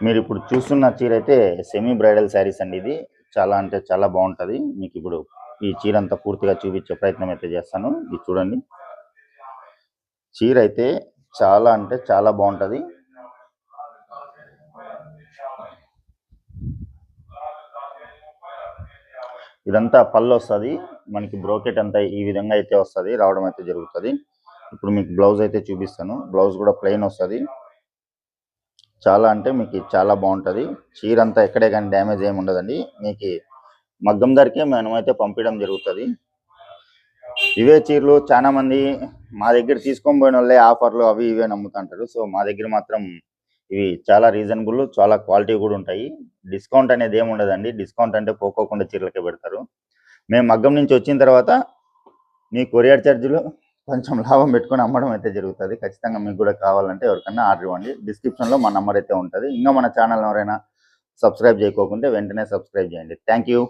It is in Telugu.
మీరు ఇప్పుడు చూస్తున్న చీర అయితే సెమీ బ్రైడల్ శారీస్ అండి. ఇది చాలా అంటే చాలా బాగుంటుంది. మీకు ఇప్పుడు ఈ చీర అంతా పూర్తిగా చూపించే ప్రయత్నం అయితే చేస్తాను. ఇది చూడండి, చీర అయితే చాలా అంటే చాలా బాగుంటుంది. ఇదంతా పళ్ళు వస్తుంది మనకి, బ్రోకెట్ అంతా ఈ విధంగా అయితే వస్తుంది, రావడం అయితే జరుగుతుంది. ఇప్పుడు మీకు బ్లౌజ్ అయితే చూపిస్తాను. బ్లౌజ్ కూడా ప్లెయిన్ వస్తుంది. చాలా అంటే మీకు చాలా బాగుంటుంది. చీర అంతా ఎక్కడే కానీ డ్యామేజ్ ఏమి ఉండదండి. మీకు మగ్గం ధరకే మనమైతే పంపించడం జరుగుతుంది. ఇవే చీరలు చాలా మంది మా దగ్గర తీసుకొని పోయిన వాళ్ళే ఆఫర్లు అవి ఇవే నమ్ముతుంటారు. సో మా దగ్గర మాత్రం ఇవి చాలా రీజనబుల్, చాలా క్వాలిటీ కూడా ఉంటాయి. డిస్కౌంట్ అనేది ఏమి ఉండదండి. డిస్కౌంట్ అంటే పోకోకుండా చీరలకే పెడతారు. మేము మగ్గం నుంచి వచ్చిన తర్వాత మీ కొరియర్ ఛార్జీలు కొంచెం లాభం పెట్టుకొని అమ్మడం అయితే జరుగుతుంది. ఖచ్చితంగా మీకు కూడా కావాలంటే ఎవరికన్నా ఆర్డర్ ఇవ్వండి. డిస్క్రిప్షన్లో మా నెంబర్ అయితే ఉంటుంది. ఇంకా మన ఛానల్ ఎవరైనా సబ్స్క్రైబ్ చేయకోకుంటే వెంటనే సబ్స్క్రైబ్ చేయండి. Thank you.